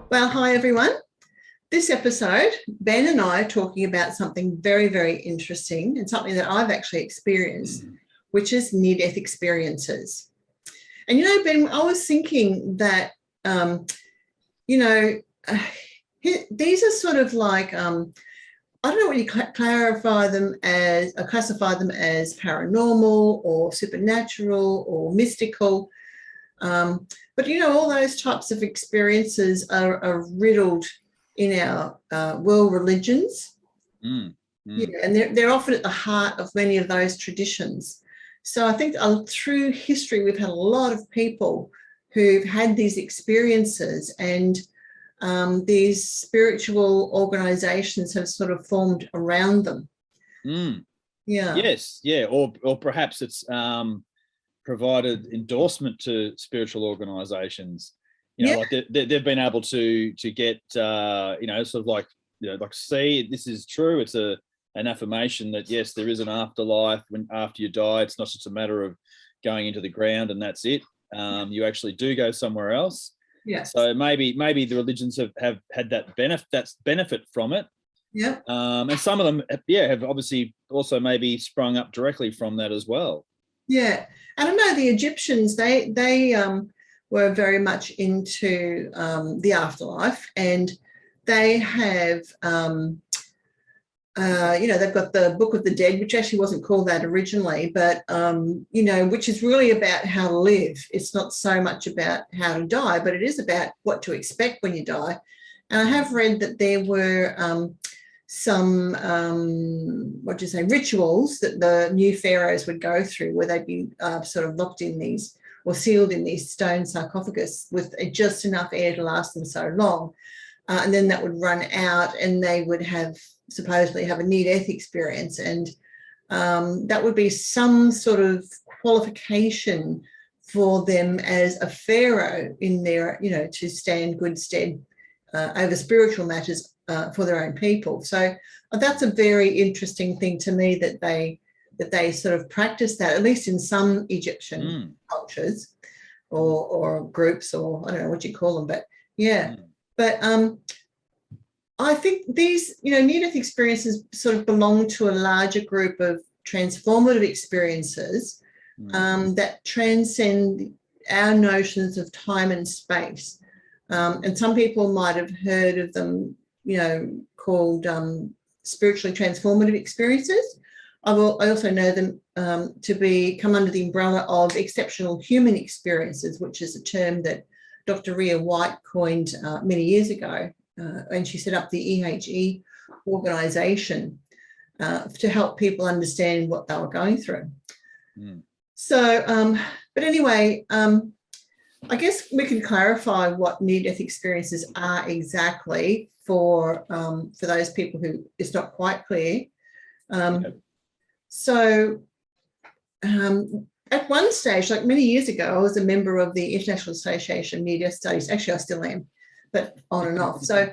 Well, hi everyone. This episode, Ben and I are talking about something very, very interesting and something that I've actually experienced, which is near-death experiences. And, Ben, I was thinking that, these are sort of like, I don't know what you classify them as paranormal or supernatural or mystical. But, all those types of experiences are riddled in our world religions. Yeah, and they're often at the heart of many of those traditions. So I think through history, we've had a lot of people who've had these experiences, and these spiritual organizations have sort of formed around them. Yeah. Yes. Yeah. Or perhaps it's provided endorsement to spiritual organizations, like they've been able to get, sort of like, see, this is true. It's an affirmation that, yes, there is an afterlife after you die. It's not just a matter of going into the ground and that's it. You actually do go somewhere else. Yes. So maybe the religions have had that benefit from it. Yeah. And some of them, have obviously also maybe sprung up directly from that as well. Yeah, and I know the Egyptians, they were very much into the afterlife, and they have, they've got the Book of the Dead, which actually wasn't called that originally, but, which is really about how to live. It's not so much about how to die, but it is about what to expect when you die. And I have read that there were some rituals that the new pharaohs would go through, where they'd be sort of locked in these or sealed in these stone sarcophagus with just enough air to last them so long, and then that would run out, and they would supposedly have a near-death experience, and that would be some sort of qualification for them as a pharaoh in their, to stand good stead over spiritual matters for their own people. So that's a very interesting thing to me, that they sort of practice that, at least in some Egyptian cultures or groups, or I don't know what you call them, but yeah. But I think these, near-death experiences sort of belong to a larger group of transformative experiences that transcend our notions of time and space. And some people might have heard of them, called spiritually transformative experiences. I also know them to come under the umbrella of exceptional human experiences, which is a term that Dr. Rhea White coined many years ago, and she set up the EHE organisation to help people understand what they were going through. So, but anyway, I guess we can clarify what near-death experiences are exactly for those people who it's not quite clear. So at one stage, like many years ago, I was a member of the International Association of Near-Death Studies. Actually, I still am, but on and off. So,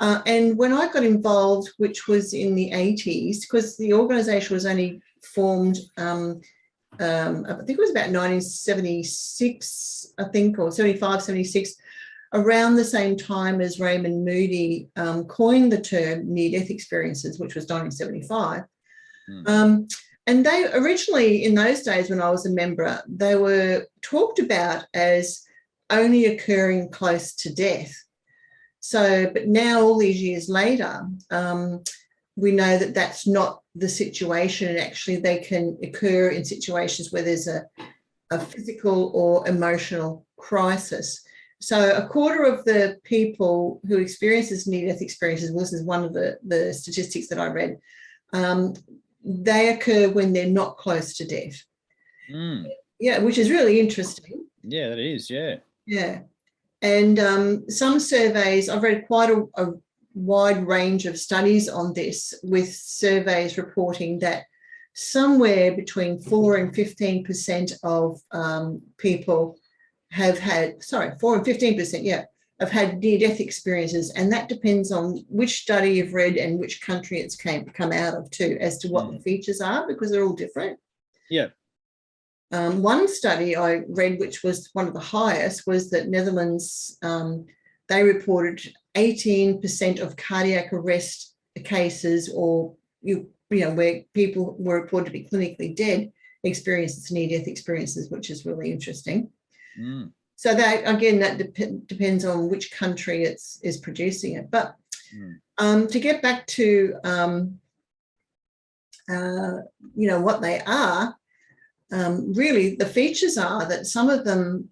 and when I got involved, which was in the 80s, because the organisation was only formed, I think it was about 1976, or 75, 76, around the same time as Raymond Moody coined the term near-death experiences, which was 1975. And they originally, in those days when I was a member, they were talked about as only occurring close to death. So, but now all these years later, we know that that's not the situation, and actually they can occur in situations where there's a physical or emotional crisis. So a quarter of the people who experiences near-death experiences, this is one of the statistics that I read, they occur when they're not close to death. Yeah, which is really interesting. Yeah, that is. Yeah. Yeah. And some surveys, I've read quite a wide range of studies on this, with surveys reporting that somewhere between 4 and 15% of people have had, 4 and 15%, yeah, have had near-death experiences. And that depends on which study you've read and which country it's come out of too, as to what the features are, because they're all different. Yeah. One study I read, which was one of the highest, was that Netherlands, they reported 18% of cardiac arrest cases, or where people were reported to be clinically dead, experiences near-death experiences, which is really interesting. So that, again, that depends on which country is producing it. But to get back to what they are, really the features are that some of them,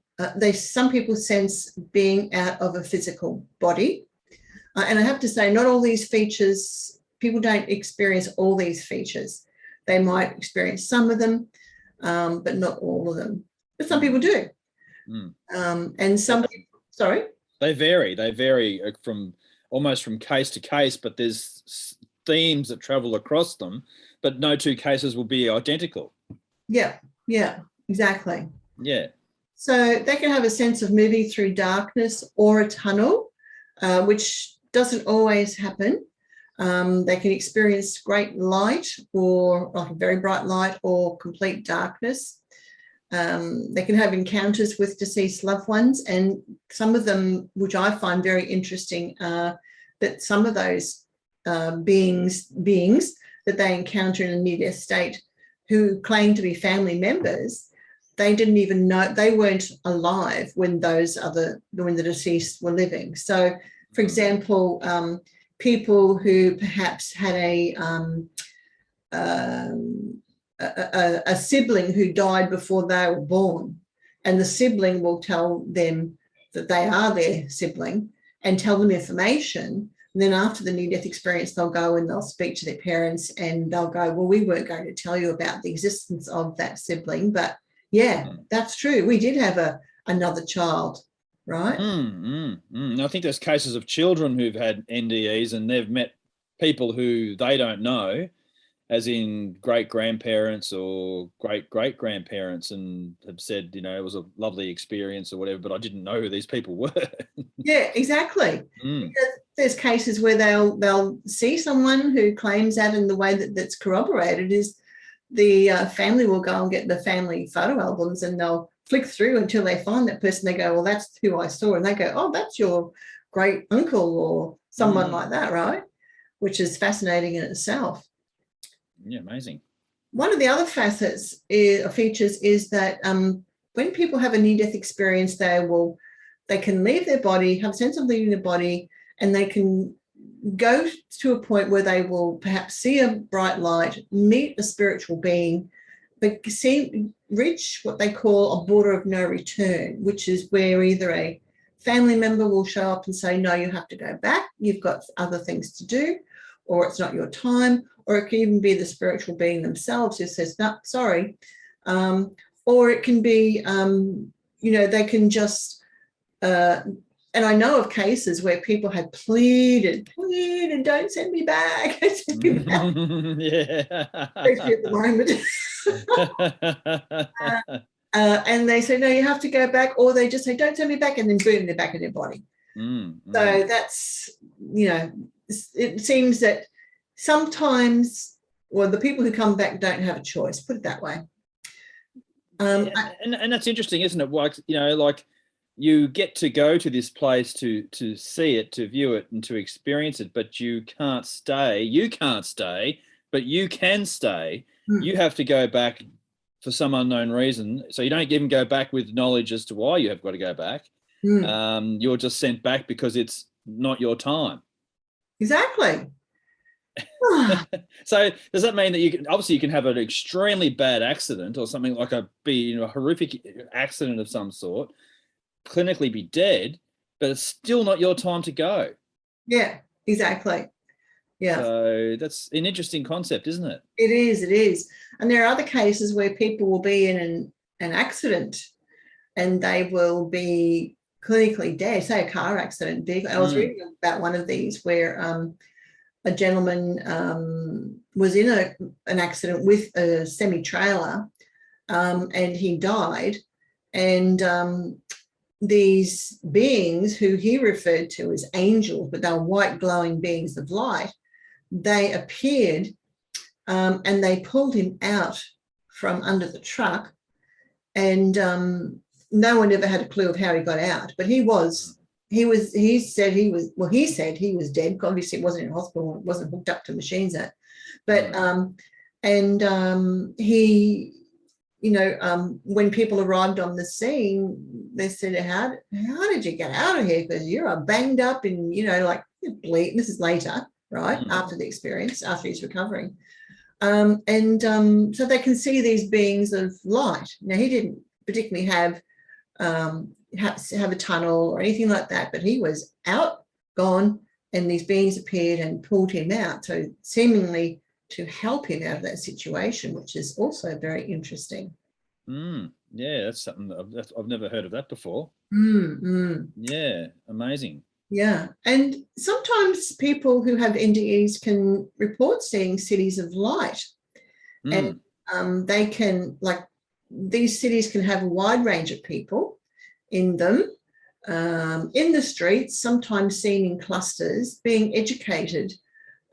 some people sense being out of a physical body. And I have to say, not all these features, people don't experience all these features. They might experience some of them, but not all of them. But some people do. And some people, sorry? They vary from almost from case to case, but there's themes that travel across them, but no two cases will be identical. Yeah, exactly. Yeah. So they can have a sense of moving through darkness or a tunnel, which doesn't always happen. They can experience great light, or like a very bright light, or complete darkness. They can have encounters with deceased loved ones, and some of them, which I find very interesting, that some of those beings that they encounter in a near-death state, who claim to be family members, they didn't even know, they weren't alive when the deceased were living. So, for example, people who perhaps had a sibling who died before they were born, and the sibling will tell them that they are their sibling and tell them information. And then after the near-death experience, they'll go and they'll speak to their parents, and they'll go, well, we weren't going to tell you about the existence of that sibling, but yeah, that's true. We did have another child, right? I think there's cases of children who've had NDEs and they've met people who they don't know, as in great-grandparents or great-great-grandparents, and have said, it was a lovely experience or whatever, but I didn't know who these people were. Yeah, exactly. Because there's cases where they'll see someone who claims that, and the way that's corroborated is the family will go and get the family photo albums, and they'll flick through until they find that person. They go, well, that's who I saw. And they go, oh, that's your great uncle or someone like that, right? Which is fascinating in itself. Yeah, amazing. One of the other features is that when people have a near-death experience, they can leave their body, have a sense of leaving their body, and they can go to a point where they will perhaps see a bright light, meet a spiritual being, but reach what they call a border of no return, which is where either a family member will show up and say, no, you have to go back, you've got other things to do, or it's not your time, or it can even be the spiritual being themselves who says, no, sorry. Or it can be, they can just, and I know of cases where people have pleaded, don't send me back. Send me back. Yeah. Especially at the moment. And they say, no, you have to go back, or they just say, don't send me back, and then boom, they're back in their body. So that's, it seems that sometimes, well, the people who come back don't have a choice, put it that way. And that's interesting, isn't it? Like you get to go to this place to see it, to view it, and to experience it, but you can't stay. You can't stay, but you can stay. You have to go back for some unknown reason. So you don't even go back with knowledge as to why you have got to go back. You're just sent back because it's not your time. Exactly. So does that mean that you can have an extremely bad accident or something like a horrific accident of some sort, clinically be dead, but it's still not your time to go? Yeah, exactly. Yeah. So that's an interesting concept, isn't it? It is. And there are other cases where people will be in an accident and they will be clinically dead, say a car accident. I was reading about one of these where a gentleman was in an accident with a semi-trailer and he died. And these beings who he referred to as angels, but they were white glowing beings of light, they appeared and they pulled him out from under the truck, and no one ever had a clue of how he got out, but he said he was dead. Obviously it wasn't in hospital, it wasn't hooked up to machines yet, but he, when people arrived on the scene, they said, how did you get out of here, because you're banged up and like bleed. This is later, right, after the experience, after he's recovering. So they can see these beings of light. Now, he didn't particularly have a tunnel or anything like that, but he was out, gone, and these beings appeared and pulled him out, so seemingly to help him out of that situation, which is also very interesting. Yeah, that's something I've never heard of that before. Yeah, amazing. Yeah, and sometimes people who have NDEs can report seeing cities of light, and they can, like, these cities can have a wide range of people in them, in the streets, sometimes seen in clusters, being educated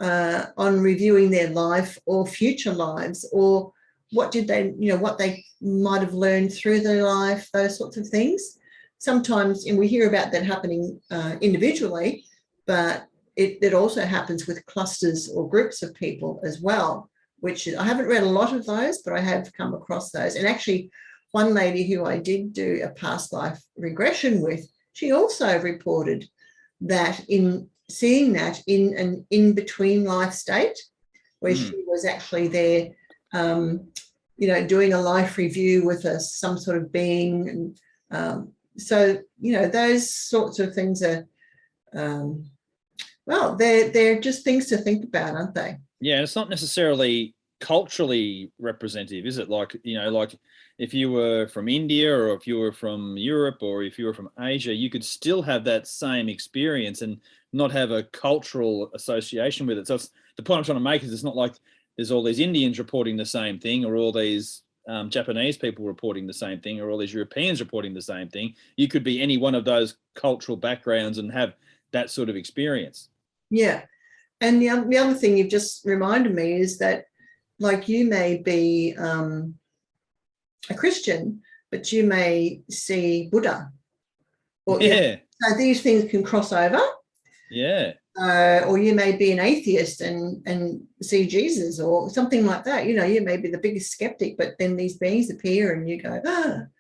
on reviewing their life or future lives, or what they might have learned through their life, those sorts of things. Sometimes, and we hear about that happening individually, but it also happens with clusters or groups of people as well, which I haven't read a lot of those, but I have come across those. And actually, one lady who I did do a past life regression with, she also reported that in seeing that in an in-between life state, where she was actually there, doing a life review with some sort of being. And so, those sorts of things are, they're just things to think about, aren't they? Yeah, it's not necessarily culturally representative, is it? Like, like if you were from India, or if you were from Europe, or if you were from Asia, you could still have that same experience and not have a cultural association with it. So the point I'm trying to make is, it's not like there's all these Indians reporting the same thing, or all these Japanese people reporting the same thing, or all these Europeans reporting the same thing. You could be any one of those cultural backgrounds and have that sort of experience. Yeah. And the other thing you've just reminded me is that, like, you may be a Christian, but you may see Buddha. Or, so these things can cross over. Yeah. Or you may be an atheist and see Jesus or something like that. You may be the biggest skeptic, but then these beings appear and you go,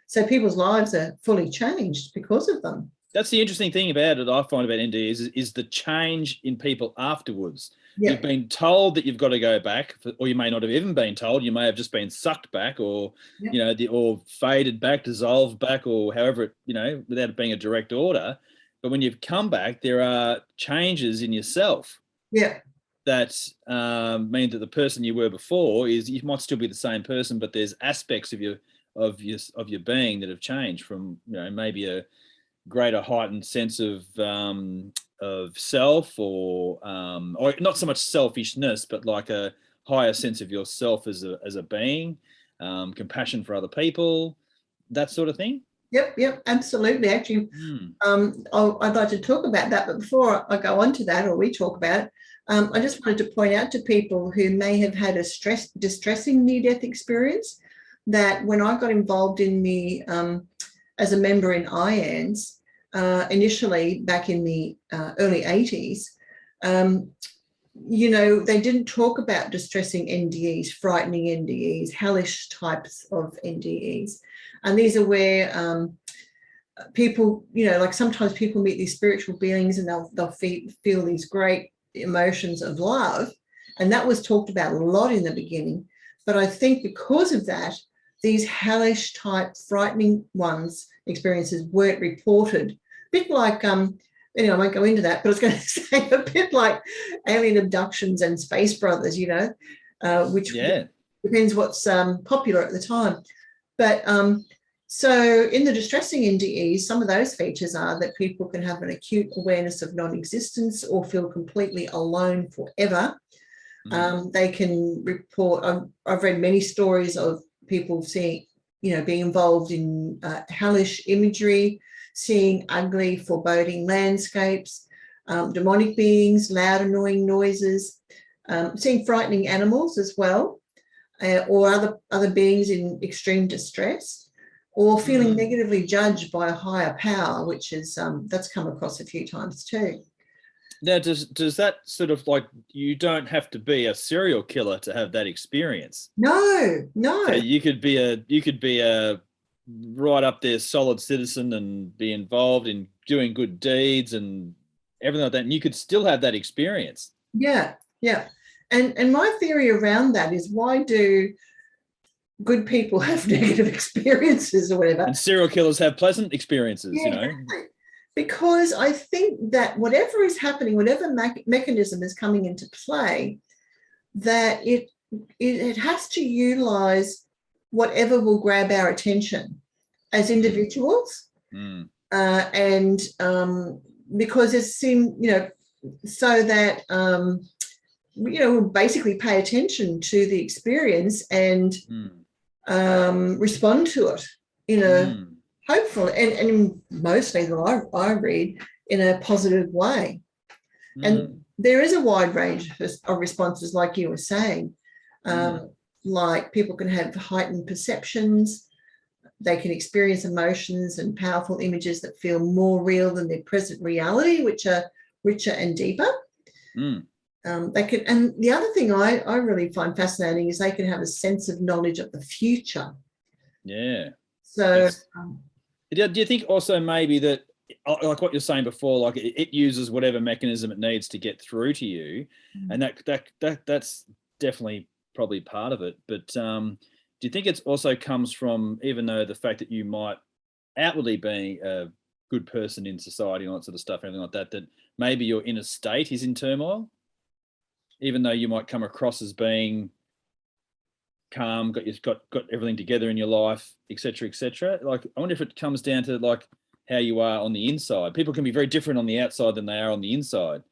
So people's lives are fully changed because of them. That's the interesting thing about it, I find, about NDEs, is the change in people afterwards. Yep. You've been told that you've got to go back, or you may not have even been told. You may have just been sucked back, or, or faded back, dissolved back, or however, without it being a direct order. But when you've come back, there are changes in yourself. Yeah. That mean that the person you were before you might still be the same person, but there's aspects of your being that have changed from, maybe a greater heightened sense of self, or not so much selfishness, but like a higher sense of yourself as a being, compassion for other people, that sort of thing. Yep, absolutely. Actually, I'd like to talk about that, but before I go on to that, or we talk about it, I just wanted to point out to people who may have had a distressing near-death experience, that when I got involved in the as a member in IANS, initially back in the early 80s, they didn't talk about distressing NDEs, frightening NDEs, hellish types of NDEs. And these are where people, like sometimes people meet these spiritual beings and they'll feel these great emotions of love. And that was talked about a lot in the beginning. But I think because of that, these hellish type frightening experiences weren't reported. A bit like, anyway, I won't go into that, but I was going to say a bit like alien abductions and Space Brothers, which depends what's popular at the time. But So in the distressing NDEs, some of those features are that people can have an acute awareness of non-existence or feel completely alone forever. They can report, I've read many stories of people seeing, being involved in hellish imagery, seeing ugly, foreboding landscapes, demonic beings, loud, annoying noises, seeing frightening animals as well, or other beings in extreme distress, or feeling negatively judged by a higher power, which is that's come across a few times too. Now, does that sort of like, you don't have to be a serial killer to have that experience? No. So you could be a right up there solid citizen and be involved in doing good deeds and everything like that, and you could still have that experience. Yeah. And my theory around that is, why do good people have negative experiences or whatever, and serial killers have pleasant experiences? Exactly. Because I think that whatever is happening, whatever mechanism is coming into play, that it has to utilize whatever will grab our attention as individuals. And because it seems, so that we'll basically pay attention to the experience and respond to it, hopefully, and mostly that I read, in a positive way. And there is a wide range of responses, like you were saying. Like, people can have heightened perceptions, they can experience emotions and powerful images that feel more real than their present reality, which are richer and deeper. They can, and the other thing I really find fascinating is they can have a sense of knowledge of the future. Yeah. So do you think also maybe that, like what you're saying before, like it uses whatever mechanism it needs to get through to you, and that's definitely probably part of it. But do you think it also comes from, even though the fact that you might outwardly be a good person in society and all that sort of stuff, anything like that, that maybe your inner state is in turmoil, even though you might come across as being calm, got everything together in your life, etc., etc. Like, I wonder if it comes down to like how you are on the inside. People can be very different on the outside than they are on the inside.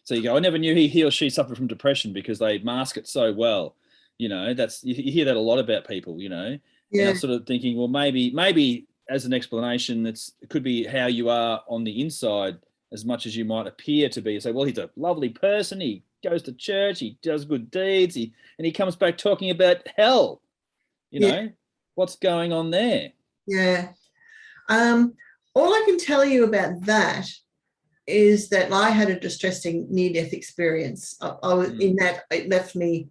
So you go, I never knew he or she suffered from depression because they mask it so well. That's, you hear that a lot about people. And I'm sort of thinking, well, maybe as an explanation, it could be how you are on the inside as much as you might appear to be. You say, well, he's a lovely person, he goes to church, he does good deeds, and he comes back talking about hell. What's going on there? Yeah. All I can tell you about that is that I had a distressing near-death experience. I was in that, it left me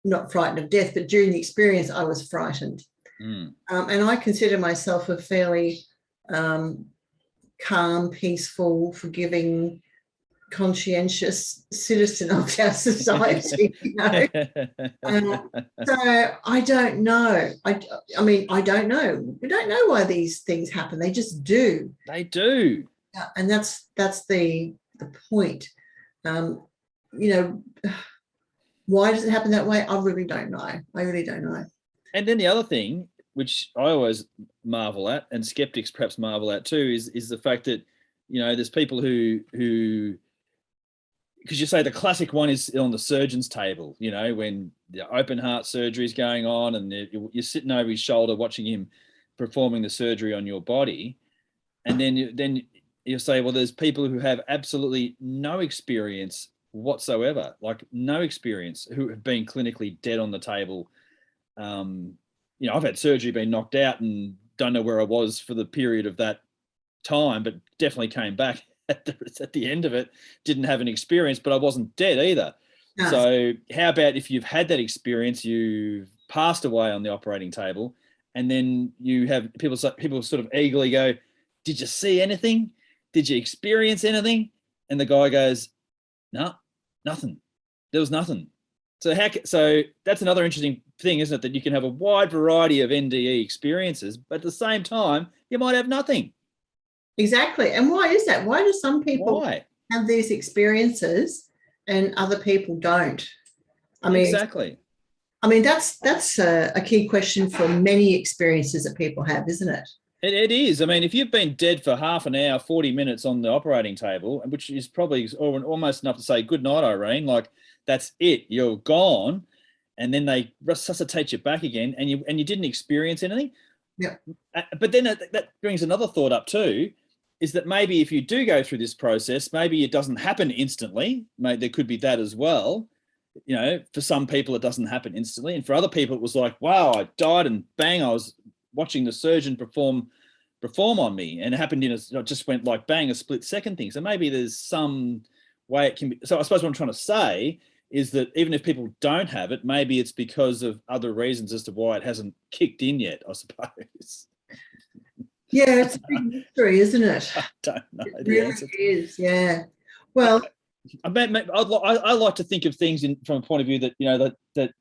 not frightened of death, but during the experience I was frightened. And I consider myself a fairly calm, peaceful, forgiving, conscientious citizen of our society. So I don't know. I mean, I don't know. We don't know why these things happen. They just do. They do. Yeah, and that's the point. Why does it happen that way? I really don't know. And then the other thing, which I always marvel at, and skeptics perhaps marvel at too, is the fact that, there's people who, because you say the classic one is on the surgeon's table, when the open heart surgery is going on and you're sitting over his shoulder watching him performing the surgery on your body. And then you say, well, there's people who have absolutely no experience whatsoever, like no experience, who have been clinically dead on the table. I've had surgery, been knocked out, and don't know where I was for the period of that time, but definitely came back at the end of it. Didn't have an experience, but I wasn't dead either. No. So how about if you've had that experience, you've passed away on the operating table, and then you have people sort of eagerly go, did you see anything? Did you experience anything? And the guy goes, no, nothing. There was nothing. So that's another interesting thing, isn't it? That you can have a wide variety of NDE experiences, but at the same time, you might have nothing. Exactly. And why is that? Why do some people have these experiences and other people don't? I mean, exactly. I mean, that's a key question for many experiences that people have, isn't it? It is. I mean, if you've been dead for half an hour, 40 minutes on the operating table, which is probably almost enough to say, good night, Irene, like that's it, you're gone. And then they resuscitate you back again and you didn't experience anything. Yeah. But then that brings another thought up too, is that maybe if you do go through this process, maybe it doesn't happen instantly. Maybe there could be that as well. You know, for some people, it doesn't happen instantly. And for other people, it was like, wow, I died and bang, I was watching the surgeon perform on me, and it happened it just went like bang, a split second thing. So maybe there's some way it can be. So I suppose what I'm trying to say is that even if people don't have it, maybe it's because of other reasons as to why it hasn't kicked in yet, I suppose. Yeah, it's a big mystery, isn't it? I don't know. It really is, yeah. Well, I like to think of things from a point of view that, you know, that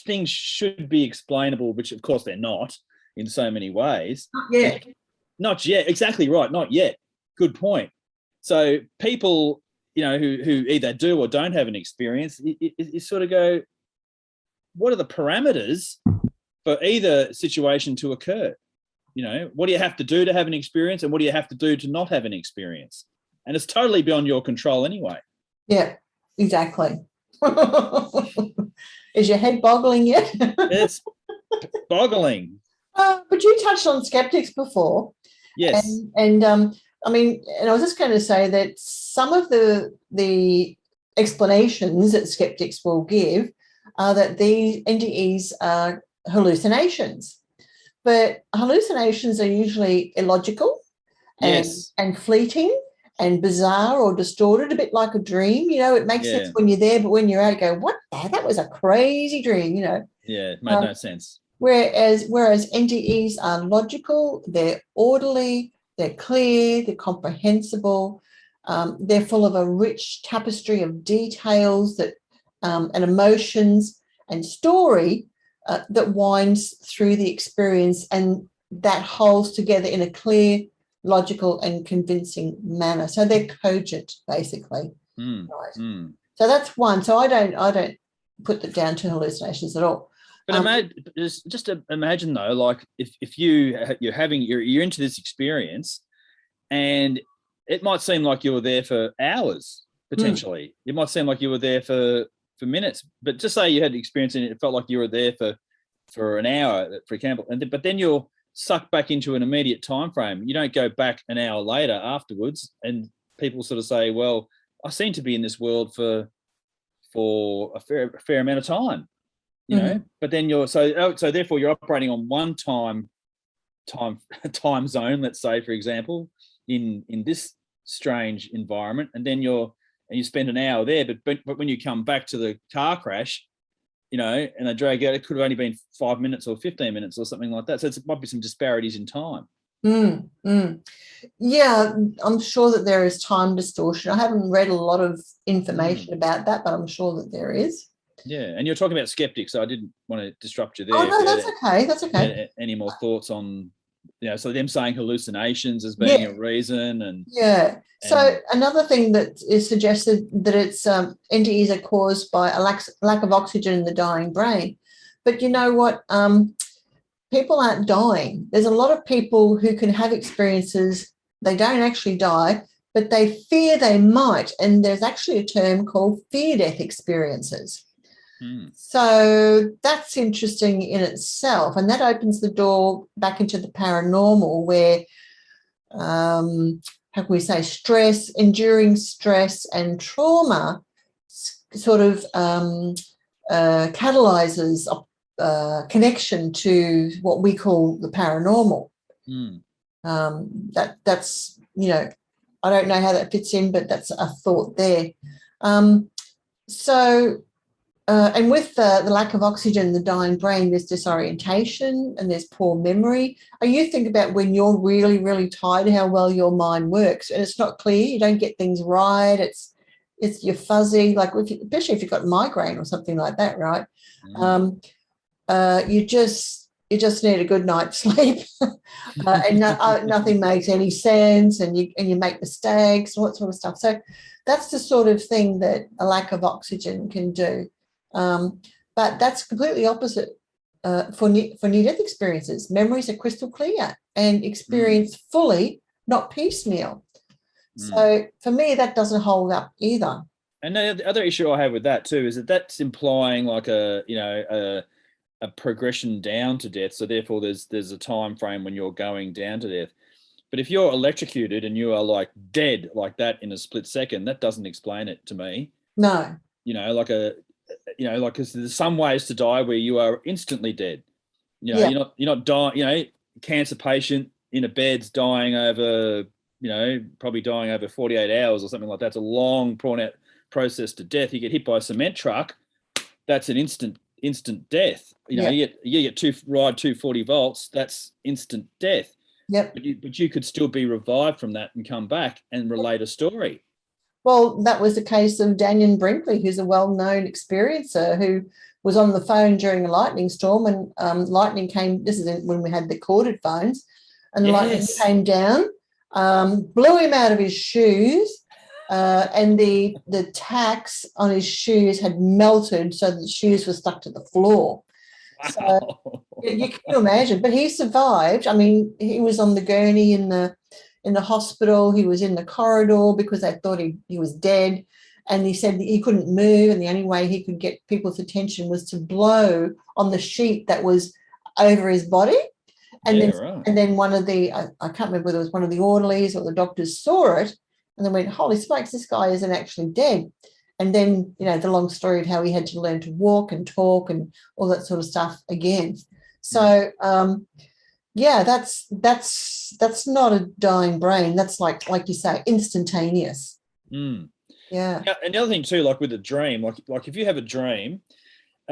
things should be explainable, which of course they're not in so many ways. Not yet. Exactly right. Not yet. Good point. So people, you know, who either do or don't have an experience, you sort of go, what are the parameters for either situation to occur? You know, what do you have to do to have an experience, and what do you have to do to not have an experience? And it's totally beyond your control anyway. Yeah, exactly. Is your head boggling yet? It's boggling. But you touched on skeptics before. Yes. And I mean, and I was just going to say that some of the explanations that skeptics will give are that the NDEs are hallucinations. But hallucinations are usually illogical and fleeting and bizarre or distorted, a bit like a dream. You know, it makes sense when you're there, but when you're out, you go, what? That was a crazy dream, you know. Yeah, it made no sense. Whereas NDEs are logical, they're orderly, they're clear, they're comprehensible, they're full of a rich tapestry of details that and emotions and story that winds through the experience, and that holds together in a clear, logical and convincing manner. So they're cogent, basically. Right. So that's one. So I don't put that down to hallucinations at all. But just imagine though, like if you're into this experience, and it might seem like you were there for hours potentially. It might seem like you were there for minutes, but just say you had experience and it felt like you were there for an hour, for example, but then you're sucked back into an immediate time frame. You don't go back an hour later afterwards, and people sort of say, well, I seem to be in this world for a fair amount of time, you know. But then you're so therefore you're operating on one time zone, let's say, for example, in this strange environment, and then you spend an hour there, but when you come back to the car crash, you know, and they drag out, it could have only been 5 minutes or 15 minutes or something like that. So it might be some disparities in time. Yeah, I'm sure that there is time distortion. I haven't read a lot of information about that, but I'm sure that there is. Yeah, and you're talking about skeptics, so I didn't want to disrupt you there. Oh, no, that's okay. That's okay. Any more thoughts on, you know, so them saying hallucinations as being a reason? And so another thing that is suggested that it's NDEs are caused by a lack of oxygen in the dying brain. But you know what? People aren't dying. There's a lot of people who can have experiences. They don't actually die, but they fear they might. And there's actually a term called fear-death experiences. So that's interesting in itself. And that opens the door back into the paranormal where, how can we say, enduring stress and trauma sort of catalyzes connection to what we call the paranormal. That's, you know, I don't know how that fits in, but that's a thought there. And with the lack of oxygen in the dying brain, there's disorientation and there's poor memory. And you think about when you're really, really tired, how well your mind works, and it's not clear. You don't get things right. It's you're fuzzy, like especially if you've got migraine or something like that, right? You just need a good night's sleep, and nothing makes any sense, and you make mistakes and all that sort of stuff. So that's the sort of thing that a lack of oxygen can do. But that's completely opposite for near-death experiences. Memories are crystal clear and experienced fully, not piecemeal. So for me, that doesn't hold up either. And the other issue I have with that too is that that's implying like a progression down to death. So therefore, there's a time frame when you're going down to death. But if you're electrocuted and you are like dead like that in a split second, that doesn't explain it to me. No. Like because there's some ways to die where you are instantly dead. You're not dying. Cancer patient in a bed's dying over, probably dying over 48 hours or something like that. It's a long, drawn out process to death. You get hit by a cement truck, that's an instant death. You get 240 volts, that's instant death. Yep. But you could still be revived from that and come back and relate a story. Well, that was the case of Daniel Brinkley, who's a well-known experiencer who was on the phone during a lightning storm, and lightning came. This is when we had the corded phones, and the lightning came down, blew him out of his shoes, and the tacks on his shoes had melted, so the shoes were stuck to the floor. Wow. So you can imagine, but he survived. I mean, he was on the gurney in the hospital. He was in the corridor because they thought he was dead, and he said that he couldn't move, and the only way he could get people's attention was to blow on the sheet that was over his body. And then one of the I can't remember whether it was one of the orderlies or the doctors saw it, and they went, "Holy smokes, this guy isn't actually dead." And then, the long story of how he had to learn to walk and talk and all that sort of stuff again. So, that's not a dying brain. That's like you say, instantaneous. Yeah. And the other thing too, like with a dream, like if you have a dream,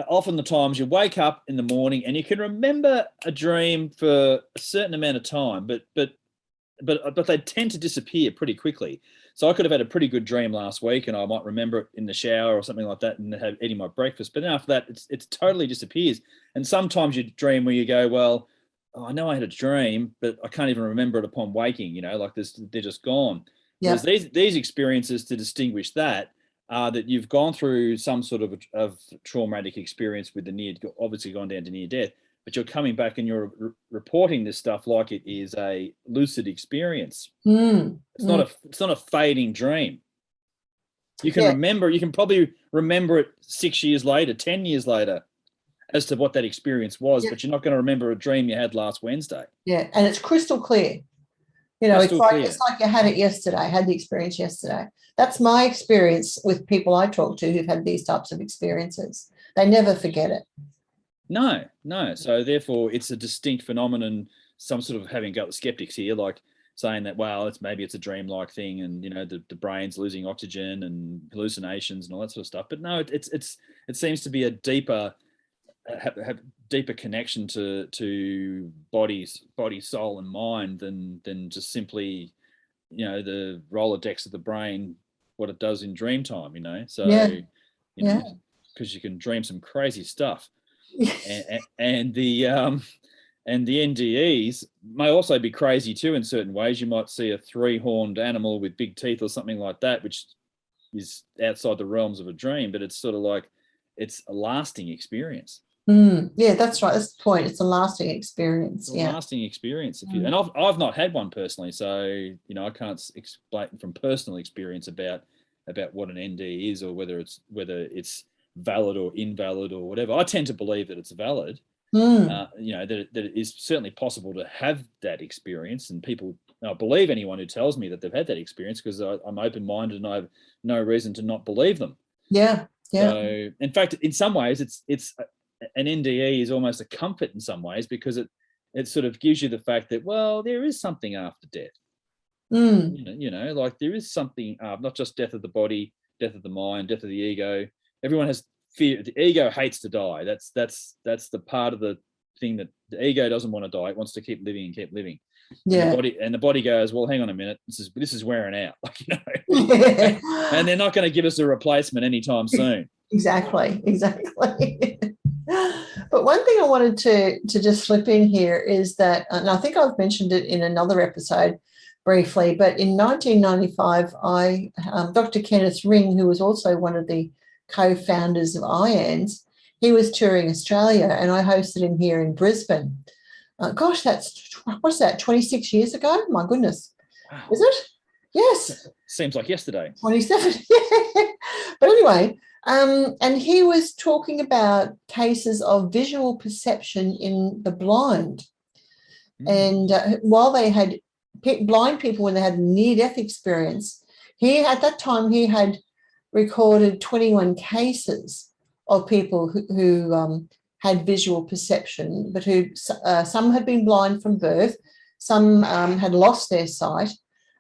often the times you wake up in the morning and you can remember a dream for a certain amount of time, but they tend to disappear pretty quickly. So I could have had a pretty good dream last week and I might remember it in the shower or something like that and have eating my breakfast. But then after that, it totally disappears. And sometimes you dream where you go, well, I know I had a dream, but I can't even remember it upon waking, like they're just gone. Yeah. Whereas these experiences, to distinguish that you've gone through some sort of traumatic experience with obviously gone down to near death, but you're coming back and you're reporting this stuff like it is a lucid experience. It's not a fading dream. You can probably remember it 6 years later, 10 years later, as to what that experience was, but you're not going to remember a dream you had last Wednesday. Yeah, and it's crystal clear. It's like you had it yesterday, had the experience yesterday. That's my experience with people I talk to who've had these types of experiences. They never forget it. No. So therefore, it's a distinct phenomenon. Some sort of having got the skeptics here, like saying that, well, maybe it's a dream-like thing, and the brain's losing oxygen and hallucinations and all that sort of stuff. But no, it seems to be a deeper connection to body, soul, and mind than just simply the Rolodex of the brain, what it does in dream time. So because you can dream some crazy stuff. and the NDEs may also be crazy too in certain ways. You might see a 3-horned animal with big teeth or something like that, which is outside the realms of a dream, but it's sort of like it's a lasting experience. Yeah, that's right. That's the point. It's a lasting experience. Lasting experience. And I've not had one personally, so I can't explain from personal experience about what an NDE is or whether it's valid or invalid or whatever. I tend to believe that it's valid. That it is certainly possible to have that experience, and I believe anyone who tells me that they've had that experience, because I'm open-minded and I have no reason to not believe them. Yeah. So, in fact, in some ways, it's an NDE is almost a comfort in some ways, because it sort of gives you the fact that, well, there is something after death. Like there is something, not just death of the body, death of the mind, death of the ego. Everyone has fear. The ego hates to die. That's the part of the thing that the ego doesn't want to die. It wants to keep living and keep living. Yeah. And the body goes, well, hang on a minute. This is wearing out. And they're not going to give us a replacement anytime soon. Exactly. But one thing I wanted to just slip in here is that, and I think I've mentioned it in another episode briefly, but in 1995, Dr. Kenneth Ring, who was also one of the co-founders of IANS, he was touring Australia, and I hosted him here in Brisbane. Gosh, what's that, 26 years ago? My goodness. Wow. Is it? Yes. Seems like yesterday. 27. Yeah. But anyway, and he was talking about cases of visual perception in the blind. And while they had blind people, when they had near-death experience, at that time he had recorded 21 cases of people who had visual perception, but who some had been blind from birth, some had lost their sight,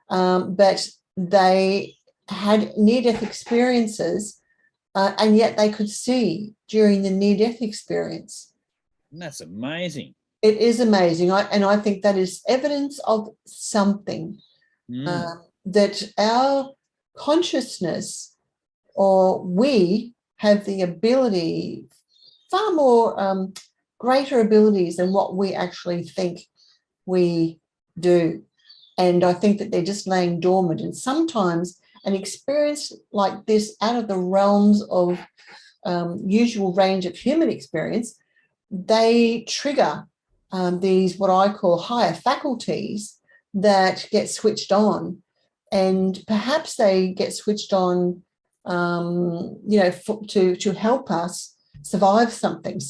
but they had near-death experiences, and yet they could see during the near-death experience. And that's amazing. It is amazing. I think that is evidence of something, that our consciousness, or we have the ability, far more greater abilities than what we actually think we do. And I think that they're just laying dormant. And sometimes an experience like this, out of the realms of usual range of human experience, they trigger these, what I call higher faculties, that get switched on. And perhaps they get switched on, to help us survive something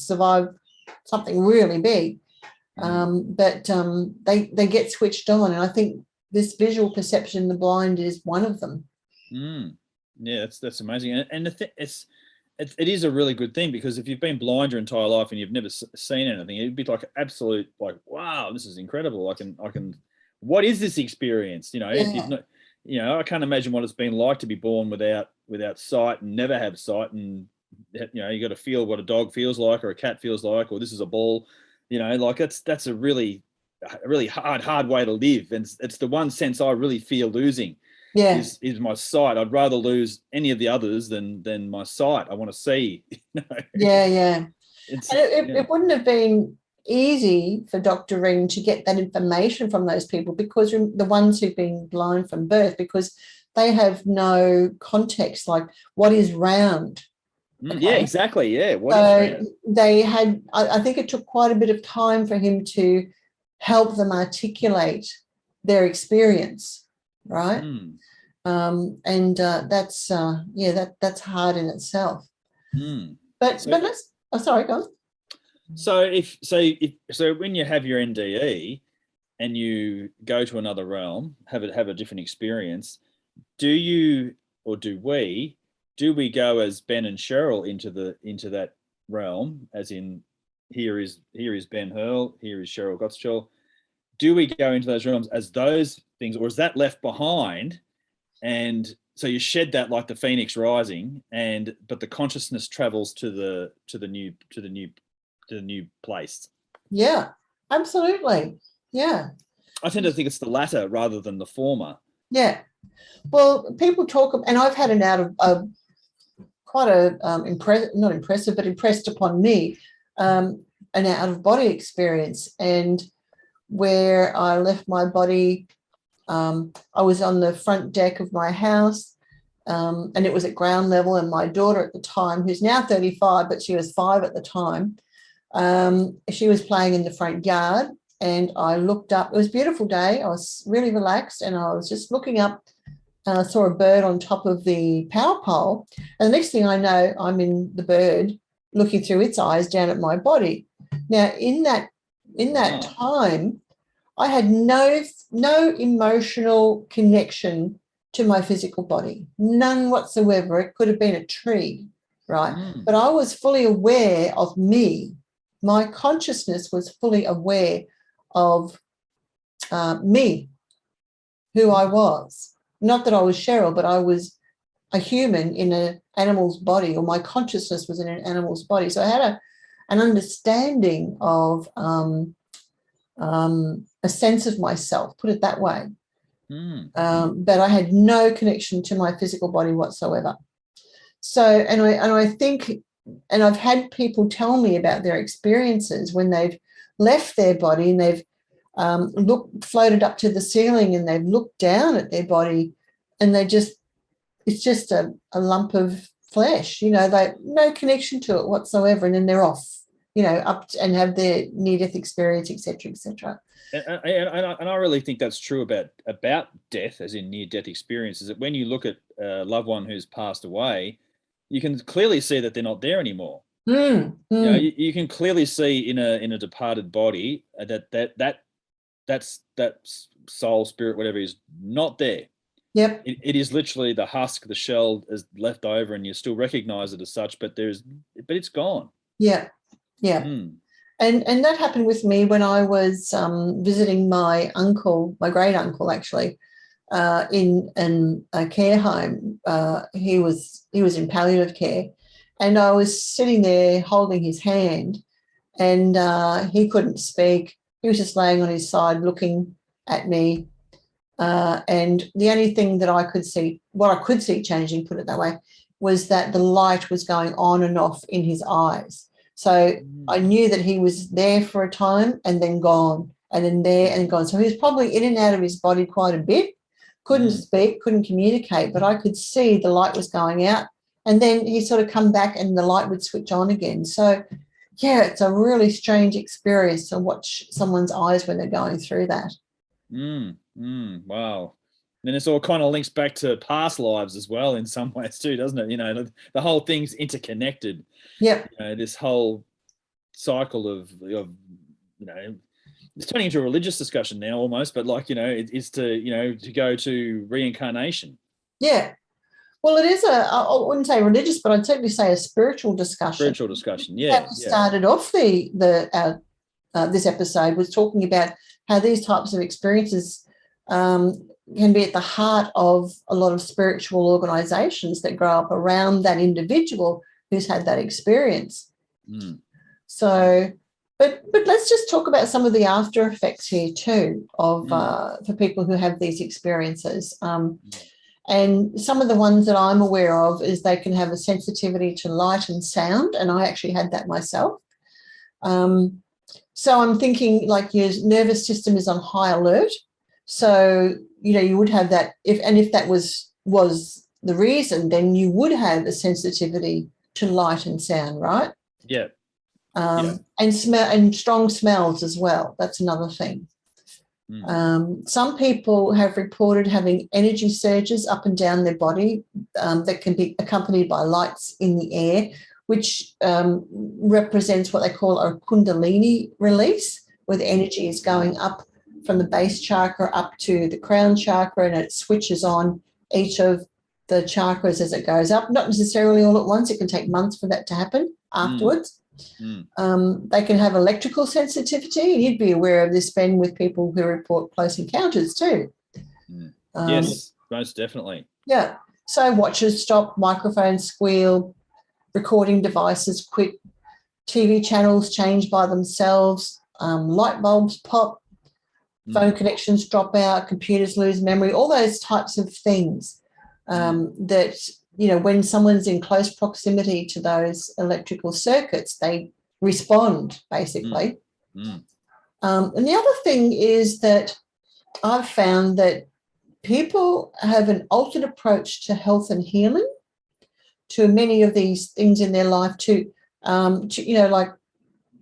really big. But they get switched on, and I think this visual perception in the blind is one of them. Yeah, that's amazing, and it is a really good thing, because if you've been blind your entire life and you've never seen anything, it'd be like absolute, like, wow, this is incredible. I can. What is this experience? If you've not, I can't imagine what it's been like to be born without sight and never have sight, and you got to feel what a dog feels like, or a cat feels like, or this is a ball. Like that's a really hard way to live, and it's the one sense I really fear losing. Is my sight. I'd rather lose any of the others than my sight. I want to see. Yeah. It wouldn't have been easy for Dr. Ring to get that information from those people, because the ones who've been blind from birth, because they have no context, like what is round. Okay. Yeah, exactly. Yeah. They had, I think it took quite a bit of time for him to help them articulate their experience, right? And that's that's hard in itself. But let's. Oh, sorry, go on. So when you have your NDE and you go to another realm, have a different experience, do you, or do we go as Ben and Cheryl into that realm, as in here is Ben Hurl, here is Cheryl Gottschall? Do we go into those realms as those things, or is that left behind? And so you shed that like the phoenix rising, but the consciousness travels to the new place. Yeah, absolutely. Yeah. I tend to think it's the latter rather than the former. Yeah. Well, people talk, and I've had quite a not impressive, but impressed upon me, an out of body experience, and where I left my body. I was on the front deck of my house, and it was at ground level, and my daughter at the time, who's now 35, but she was 5 at the time, she was playing in the front yard, and I looked up. It was a beautiful day. I was really relaxed, and I was just looking up, and I saw a bird on top of the power pole, and the next thing I know, I'm in the bird looking through its eyes down at my body. Now, in that time, I had no emotional connection to my physical body, none whatsoever. It could have been a tree, right? But I was fully aware of me. My consciousness was fully aware of me, who I was. Not that I was Cheryl, but I was a human in an animal's body, or my consciousness was in an animal's body. So I had an understanding of a sense of myself, put it that way. But I had no connection to my physical body whatsoever. So, and I think, and I've had people tell me about their experiences when they've left their body and they've floated up to the ceiling, and they've looked down at their body, and it's just a lump of flesh, they no connection to it whatsoever, and then they're off, and have their near-death experience, etc., etc. And I really think that's true about death, as in near-death experiences, that when you look at a loved one who's passed away, you can clearly see that they're not there anymore. You can clearly see in a departed body that's that soul, spirit, whatever, is not there. Yep. It is literally the husk, the shell is left over, and you still recognize it as such, but it's gone. Yeah. Yeah. And that happened with me when I was visiting my uncle, my great uncle, actually, in a care home. He was in palliative care, and I was sitting there holding his hand, and he couldn't speak. He was just laying on his side looking at me. And the only thing that I could see, what I could see changing, put it that way, was that the light was going on and off in his eyes. So I knew that he was there for a time and then gone, and then there and gone. So he was probably in and out of his body quite a bit, couldn't speak, couldn't communicate, but I could see the light was going out, and then he sort of come back and the light would switch on again. So, yeah, it's a really strange experience to watch someone's eyes when they're going through that. Wow. And this all kind of links back to past lives as well in some ways too, doesn't it? The whole thing's interconnected. Yep. This whole cycle of it's turning into a religious discussion now almost, but it's to go to reincarnation. Yeah. Well, it is I wouldn't say religious, but I'd certainly say a spiritual discussion. Spiritual discussion, yeah. That started off this episode was talking about how these types of experiences can be at the heart of a lot of spiritual organisations that grow up around that individual who's had that experience. So, but let's just talk about some of the after effects here too of for people who have these experiences. And some of the ones that I'm aware of is they can have a sensitivity to light and sound, and I actually had that myself. So I'm thinking like your nervous system is on high alert. So, you would have that if that was the reason, then you would have a sensitivity to light and sound, right? Yeah. And smell and strong smells as well. That's another thing. Some people have reported having energy surges up and down their body that can be accompanied by lights in the air, which represents what they call a kundalini release, where the energy is going up from the base chakra up to the crown chakra, and it switches on each of the chakras as it goes up. Not necessarily all at once. It can take months for that to happen afterwards. They can have electrical sensitivity, and you'd be aware of this, Ben, with people who report close encounters too. Yes, most definitely. Yeah. So watches stop, microphones squeal, recording devices quit, TV channels change by themselves, light bulbs pop, phone connections drop out, computers lose memory, all those types of things that, when someone's in close proximity to those electrical circuits, they respond, basically. And the other thing is that I've found that people have an altered approach to health and healing, to many of these things in their life to like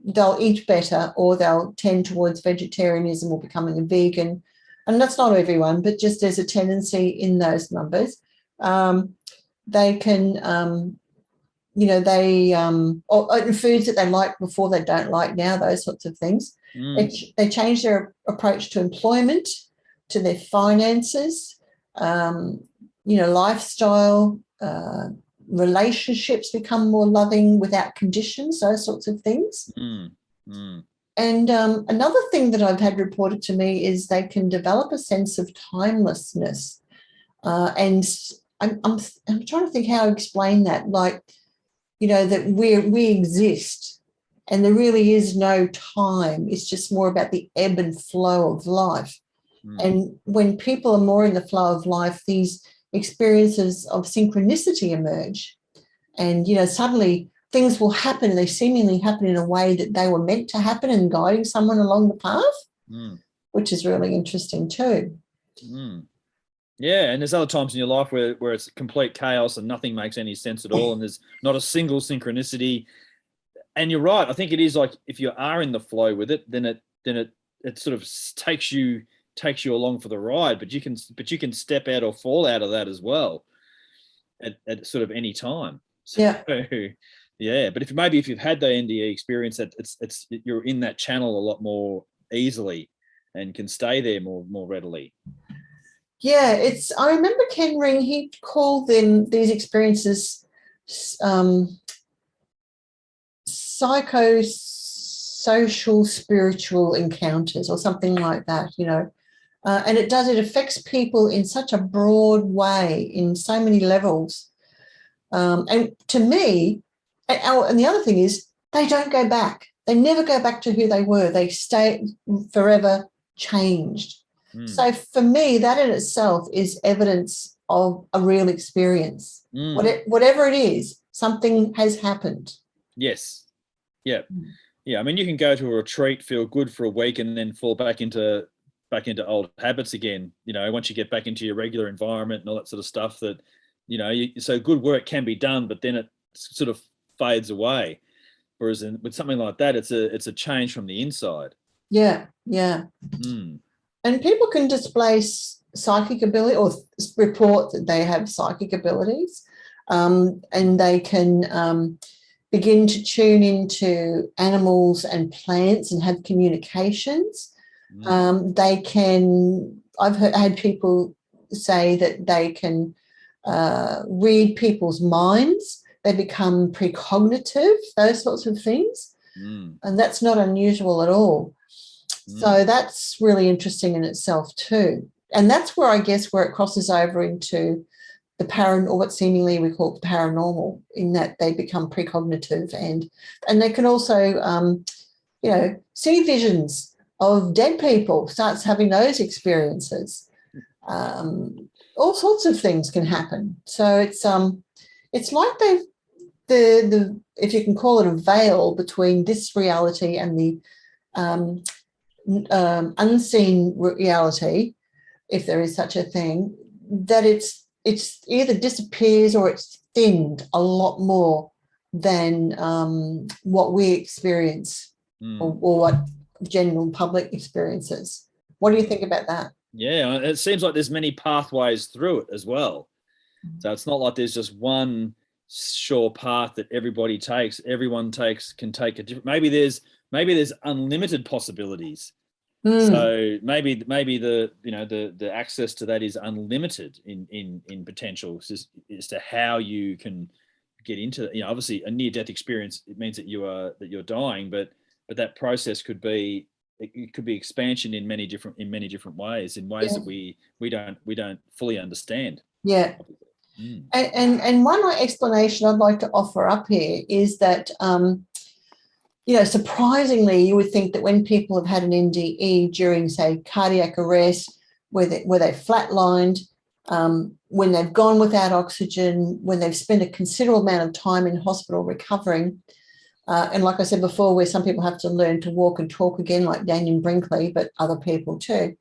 they'll eat better, or they'll tend towards vegetarianism or becoming a vegan. And that's not everyone, but just there's a tendency in those numbers. They can, or foods that they liked before they don't like now, those sorts of things. They change their approach to employment, to their finances, lifestyle, relationships become more loving without conditions, those sorts of things. And another thing that I've had reported to me is they can develop a sense of timelessness. And I'm trying to think how to explain that, like, that we exist and there really is no time. It's just more about the ebb and flow of life. And when people are more in the flow of life, these experiences of synchronicity emerge, and suddenly things will happen, and they seemingly happen in a way that they were meant to happen, and guiding someone along the path, which is really interesting too. Yeah, and there's other times in your life where it's complete chaos and nothing makes any sense at all, and there's not a single synchronicity. And you're right. I think it is like if you are in the flow with it, then it sort of takes you along for the ride. But you can step out or fall out of that as well at sort of any time. So, Yeah. yeah. But if you've had the NDE experience, that it's you're in that channel a lot more easily and can stay there more readily. Yeah, I remember Ken Ring, he called these experiences psychosocial spiritual encounters or something like that, and it affects people in such a broad way, in so many levels. And to me, and the other thing is, they don't go back. They never go back to who they were. They stay forever changed. So for me, that in itself is evidence of a real experience. Whatever it is, something has happened. Yes. Yeah. Yeah. I mean, you can go to a retreat, feel good for a week, and then fall back into old habits again. Once you get back into your regular environment and all that sort of stuff, that so good work can be done, but then it sort of fades away. Whereas with something like that, it's a change from the inside. Yeah. And people can display psychic ability or report that they have psychic abilities, and they can begin to tune into animals and plants and have communications. They can, I've had people say that they can read people's minds. They become precognitive, those sorts of things. And that's not unusual at all. So that's really interesting in itself too. And that's where it crosses over into the or what seemingly we call the paranormal, in that they become precognitive, and they can also, see visions of dead people, starts having those experiences. All sorts of things can happen. So it's like the if you can call it a veil between this reality and the unseen reality, if there is such a thing, that it's either disappears or it's thinned a lot more than what we experience or what general public experiences. What do you think about that? Yeah, it seems like there's many pathways through it as well. So it's not like there's just one sure path that everybody takes. Everyone can take a different. Maybe there's unlimited possibilities. So maybe the access to that is unlimited in potential as to how you can get into it. Obviously a near-death experience, it means that you're dying, but that process could be expansion in many different ways, that we don't fully understand. Yeah. And one explanation I'd like to offer up here is that surprisingly, you would think that when people have had an NDE during, say, cardiac arrest, where they flatlined, when they've gone without oxygen, when they've spent a considerable amount of time in hospital recovering, and like I said before, where some people have to learn to walk and talk again, like Daniel Brinkley, but other people too,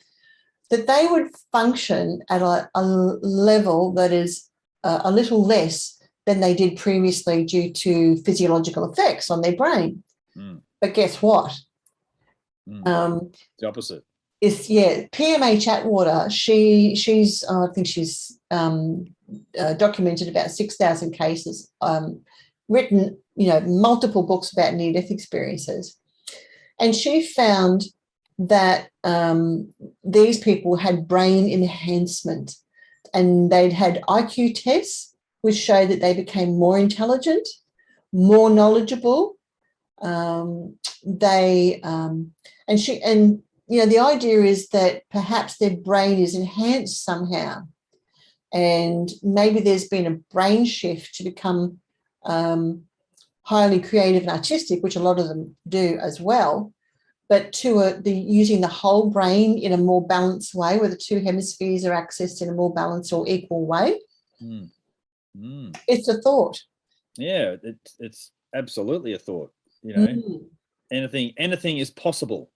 that they would function at a level that is a little less than they did previously due to physiological effects on their brain. But guess what? The opposite. PMH Atwater, she's I think she's documented about 6,000 cases, written multiple books about near-death experiences, and she found that these people had brain enhancement, and they'd had IQ tests which showed that they became more intelligent, more knowledgeable. The idea is that perhaps their brain is enhanced somehow, and maybe there's been a brain shift to become highly creative and artistic, which a lot of them do as well, but to using the whole brain in a more balanced way, where the two hemispheres are accessed in a more balanced or equal way. It's a thought. Yeah, it's absolutely a thought. Anything is possible.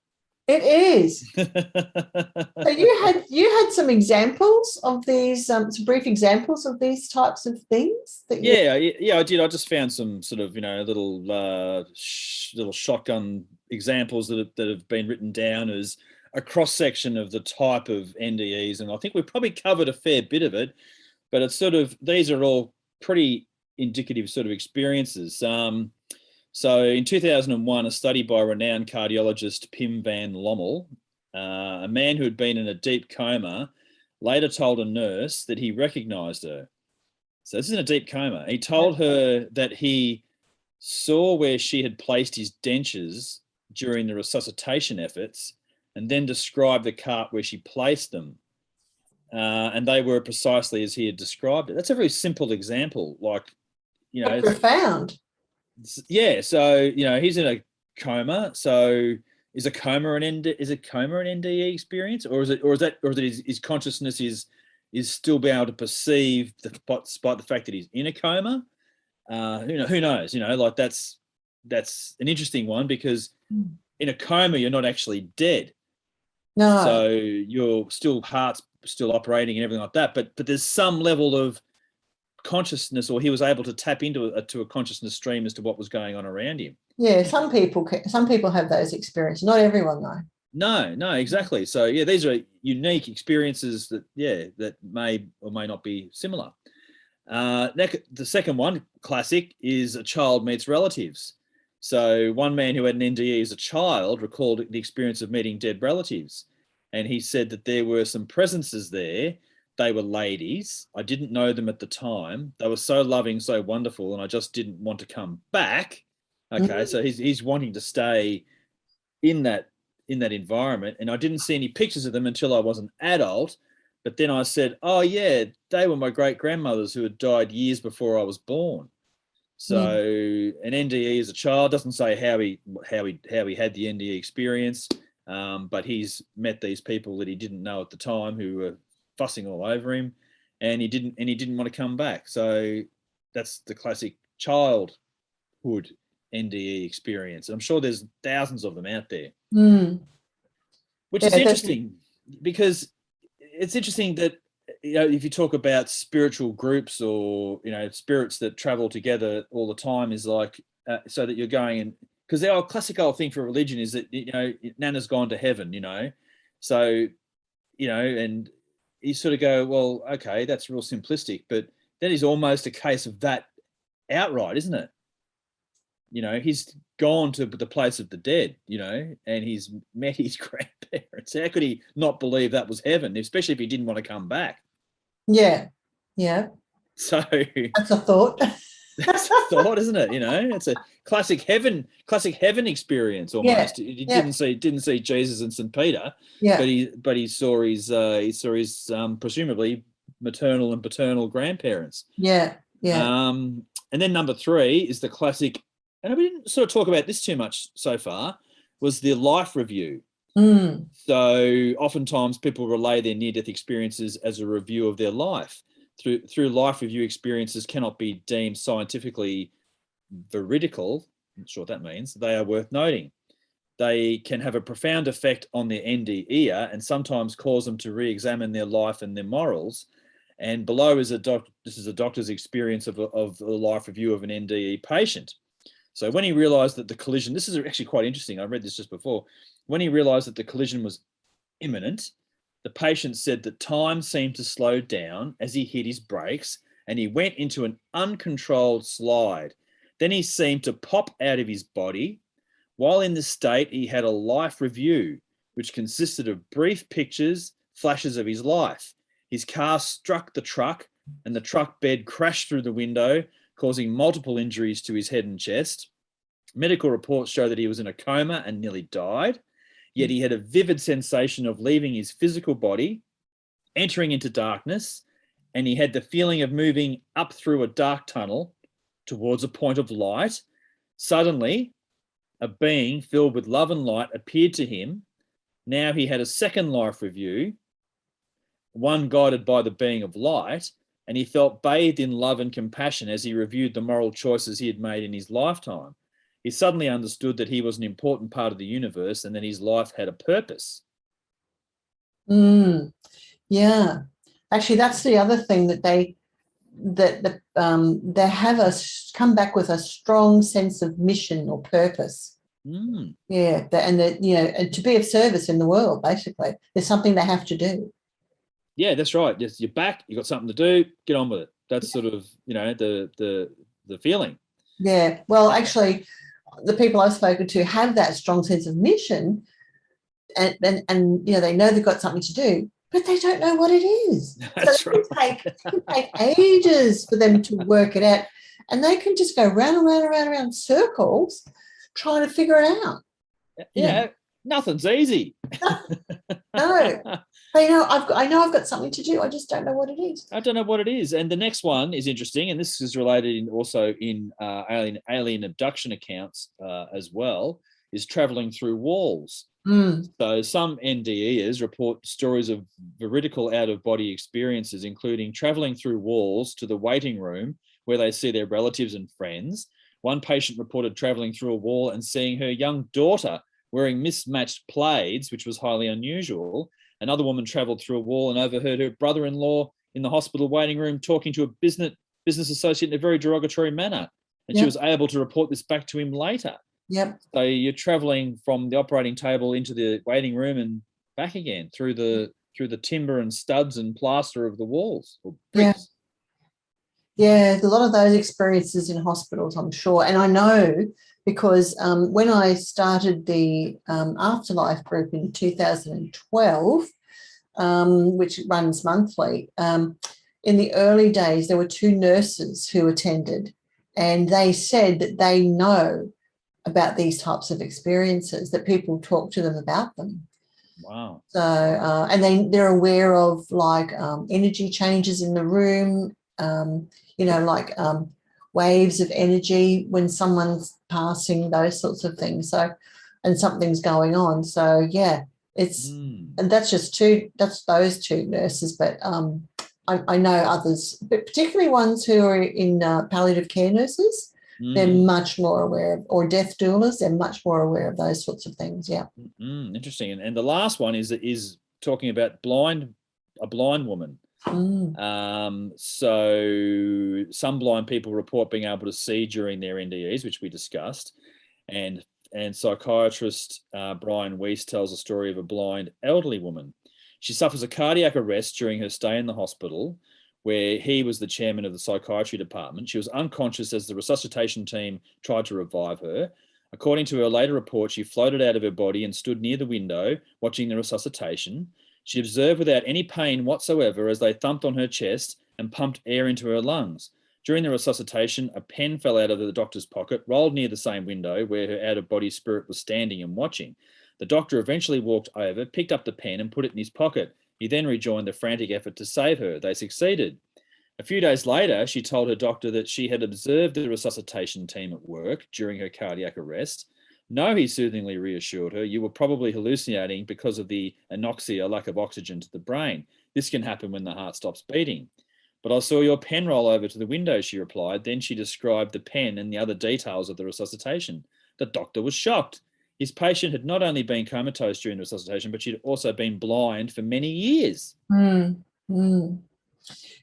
It is. So you had some examples of these, some brief examples of these types of things that you. Yeah, I did. I just found some sort of, little little shotgun examples that have been written down as a cross section of the type of NDEs, and I think we probably covered a fair bit of it. But it's sort of, these are all pretty indicative sort of experiences. So in 2001, a study by renowned cardiologist Pim van Lommel, a man who had been in a deep coma, later told a nurse that he recognized her. So this is in a deep coma. He told her that he saw where she had placed his dentures during the resuscitation efforts, and then described the cart where she placed them. And they were precisely as he had described it. That's a very simple example. Like, Profound. Yeah. So, he's in a coma. So is a coma an NDE experience, or is it his consciousness is still being able to perceive despite the fact that he's in a coma? Who knows? Like that's an interesting one, because in a coma you're not actually dead. No. So your heart's still operating and everything like that, but there's some level of consciousness, or he was able to tap into a consciousness stream as to what was going on around him. Yeah, some people have those experiences. Not everyone though. No, exactly. So yeah, these are unique experiences that may or may not be similar. The second one, classic, is a child meets relatives. So one man who had an NDE as a child recalled the experience of meeting dead relatives, and he said that there were some presences there. They were ladies. I didn't know them at the time. They were so loving, so wonderful, and I just didn't want to come back. Okay, so he's wanting to stay in that environment, and I didn't see any pictures of them until I was an adult. But then I said, oh yeah, they were my great grandmothers who had died years before I was born. So an NDE as a child, doesn't say how he had the NDE experience, but he's met these people that he didn't know at the time who were fussing all over him, and he didn't want to come back. So that's the classic childhood NDE experience. I'm sure there's thousands of them out there, which is interesting, because it's interesting that, if you talk about spiritual groups, or spirits that travel together all the time, is like so that you're going in, because the classic old thing for religion is that Nana's gone to heaven, so and you sort of go, well, okay, that's real simplistic, but that is almost a case of that outright, isn't it? He's gone to the place of the dead, and he's met his grandparents. How could he not believe that was heaven, especially if he didn't want to come back? Yeah. So that's a thought. That's a thought, isn't it? It's a classic heaven experience almost. Yeah. He didn't see Jesus and St. Peter, but he saw his presumably maternal and paternal grandparents. Yeah. And then number 3 is the classic, and we didn't sort of talk about this too much so far, was the life review. So oftentimes people relay their near-death experiences as a review of their life. Through life review experiences cannot be deemed scientifically veridical. I'm not sure what that means. They are worth noting. They can have a profound effect on their NDE and sometimes cause them to re-examine their life and their morals. And below is this is a doctor's experience of a life review of an NDE patient. So when he realised that the collision, this is actually quite interesting, I read this just before, when he realised that the collision was imminent, the patient said that time seemed to slow down as he hit his brakes, and he went into an uncontrolled slide. Then he seemed to pop out of his body. While in this state, he had a life review, which consisted of brief pictures, flashes of his life. His car struck the truck, and the truck bed crashed through the window, causing multiple injuries to his head and chest. Medical reports show that he was in a coma and nearly died. Yet he had a vivid sensation of leaving his physical body, entering into darkness, and he had the feeling of moving up through a dark tunnel towards a point of light. Suddenly, a being filled with love and light appeared to him. Now he had a second life review, one guided by the being of light, and he felt bathed in love and compassion as he reviewed the moral choices he had made in his lifetime. he suddenly understood that he was an important part of the universe and that his life had a purpose. Yeah, actually, that's the other thing that they have come back with a strong sense of mission or purpose. Yeah, and to be of service in the world, basically, there's something they have to do. Yeah, that's right. Yes, you're back. You got something to do. Get on with it. That's sort of the feeling. Yeah. Well, actually, the people I've spoken to have that strong sense of mission, and they know they've got something to do, but they don't know what it is. That's so right. It can take ages for them to work it out, and they can just go round and round and round around circles trying to figure it out. Yeah, nothing's easy. No. I know I've got something to do. I just don't know what it is. I don't know what it is. And the next one is interesting, and this is related also in alien abduction accounts as well, is traveling through walls. So some NDEs report stories of veridical out-of-body experiences, including traveling through walls to the waiting room where they see their relatives and friends. One patient reported traveling through a wall and seeing her young daughter wearing mismatched plaids, which was highly unusual. Another woman traveled through a wall and overheard her brother-in-law in the hospital waiting room talking to a business associate in a very derogatory manner. And she was able to report this back to him later. Yep. So you're traveling from the operating table into the waiting room and back again through the timber and studs and plaster of the walls or bricks. Yeah, a lot of those experiences in hospitals, I'm sure. And I know because when I started the Afterlife group in 2012, which runs monthly, in the early days, there were 2 nurses who attended, and they said that they know about these types of experiences, that people talk to them about them. Wow. So, and they're aware of energy changes in the room, waves of energy when someone's passing, those sorts of things. So, and something's going on. So, yeah, and that's those 2 nurses, but I know others, but particularly ones who are in palliative care nurses. They're much more aware of, or death doulas, they're much more aware of those sorts of things. Yeah. Interesting. And the last one is talking about a blind woman. So some blind people report being able to see during their NDEs, which we discussed. And psychiatrist Brian Weiss tells a story of a blind elderly woman. She suffers a cardiac arrest during her stay in the hospital, where he was the chairman of the psychiatry department. She was unconscious as the resuscitation team tried to revive her. According to her later report, she floated out of her body and stood near the window watching the resuscitation. She observed without any pain whatsoever as they thumped on her chest and pumped air into her lungs. During the resuscitation, a pen fell out of the doctor's pocket, rolled near the same window where her out-of-body spirit was standing and watching. The doctor eventually walked over, picked up the pen and put it in his pocket. He then rejoined the frantic effort to save her. They succeeded. A few days later, she told her doctor that she had observed the resuscitation team at work during her cardiac arrest. No, he soothingly reassured her, you were probably hallucinating because of the anoxia, lack of oxygen to the brain. This can happen when the heart stops beating. But I saw your pen roll over to the window, she replied. Then she described the pen and the other details of the resuscitation. The doctor was shocked. His patient had not only been comatose during the resuscitation, but she'd also been blind for many years. Yeah,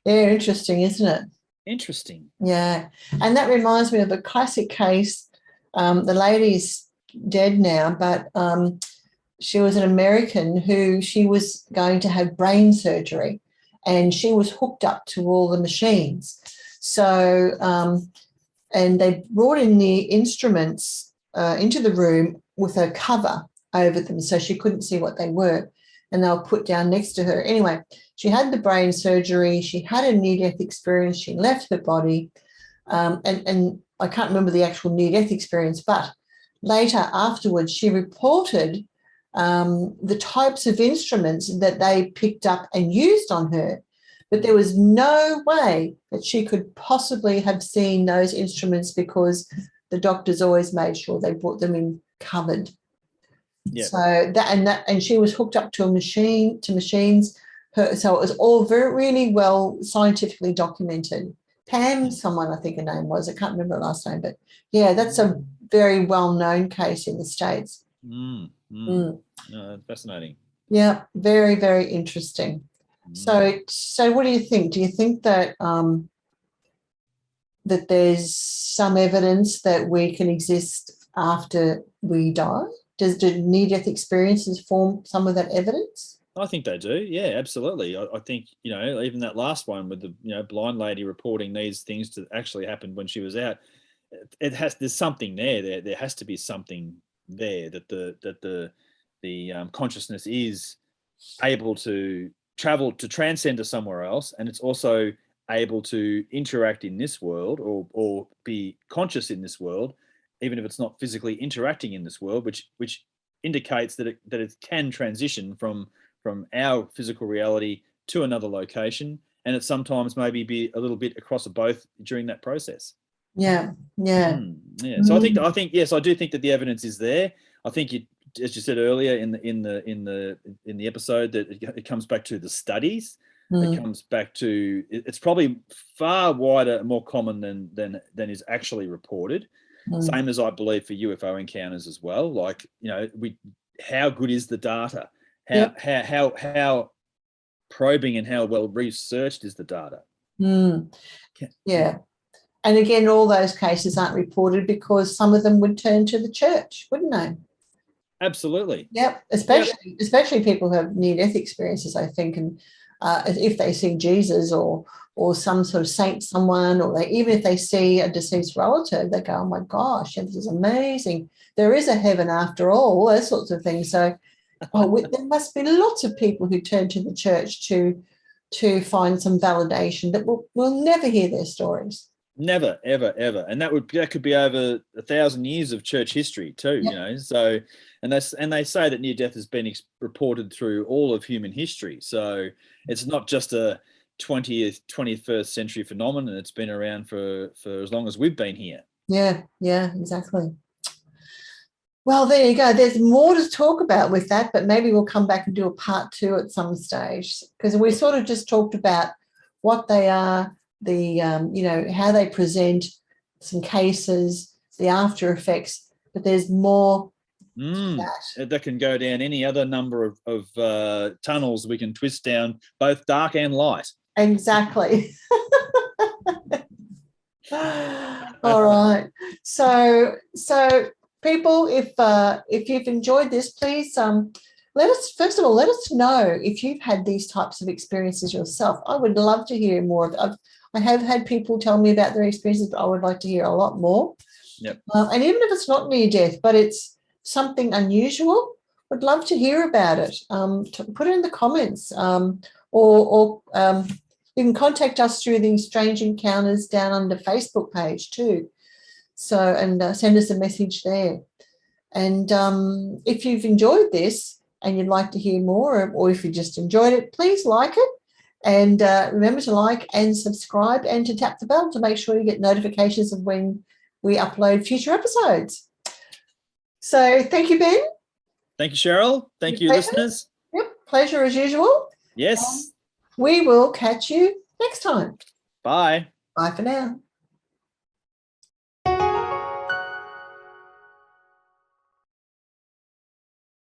interesting, isn't it? Interesting. Yeah. And that reminds me of a classic case. The lady's dead now, but she was an American who she was going to have brain surgery, and she was hooked up to all the machines. So, and they brought in the instruments into the room with a cover over them so she couldn't see what they were, and they were put down next to her. Anyway, she had the brain surgery. She had a near-death experience. She left her body, and I can't remember the actual near-death experience, but later afterwards she reported the types of instruments that they picked up and used on her, but there was no way that she could possibly have seen those instruments because the doctors always made sure they brought them in covered. Yeah. So and she was hooked up to machines. So it was all really well scientifically documented Pam, someone I think her name was. I can't remember her last name, but yeah, that's a very well-known case in the States. No, fascinating. Yeah, very, very interesting. So what do you think? Do you think that that there's some evidence that we can exist after we die? Do near-death experiences form some of that evidence? I think they do. Yeah, absolutely. I think, even that last one with the, blind lady reporting these things to actually happen when she was out, there's something there. There has to be something there that the consciousness is able to travel, to transcend to somewhere else, and it's also able to interact in this world, or be conscious in this world, even if it's not physically interacting in this world, which indicates that it can transition from our physical reality to another location, and it sometimes maybe be a little bit across both during that process. Yeah. So I think yes, I do think that the evidence is there. I think as you said earlier in the episode, that it comes back to the studies. It comes back to, it's probably far wider, more common than is actually reported. Same as I believe for UFO encounters as well. Like, how good is the data? How probing and how well researched is the data? Yeah. And again, all those cases aren't reported because some of them would turn to the church, wouldn't they? Absolutely. Yep. Especially people who have near-death experiences, I think, and if they see Jesus or some sort of saint, someone, or even if they see a deceased relative, they go, "Oh my gosh, this is amazing. There is a heaven after all," those sorts of things. So, there must be lots of people who turn to the church to find some validation that we'll never hear their stories. Never, ever, ever. And that could be over 1,000 years of church history too, So, and they say that near death has been reported through all of human history. So it's not just a 20th, 21st century phenomenon. It's been around for as long as we've been here. Yeah, exactly. Well, there you go. There's more to talk about with that, but maybe we'll come back and do a part 2 at some stage, because we sort of just talked about what they are, the how they present, some cases, the after effects, but there's more to that can go down any other number of tunnels we can twist down, both dark and light. Exactly. All right. So people, if you've enjoyed this, please let us know if you've had these types of experiences yourself. I would love to hear more of. I have had people tell me about their experiences, but I would like to hear a lot more. Yep. And even if it's not near death, but it's something unusual, would love to hear about it. Put it in the comments, or you can contact us through the Strange Encounters Downunder Facebook page too. So, and send us a message there. And if you've enjoyed this and you'd like to hear more, or if you just enjoyed it, please like it. And remember to like and subscribe, and to tap the bell to make sure you get notifications of when we upload future episodes. So thank you, Ben. Thank you, Cheryl. Thank you, listeners. Yep, pleasure as usual. Yes. We will catch you next time. Bye. Bye for now.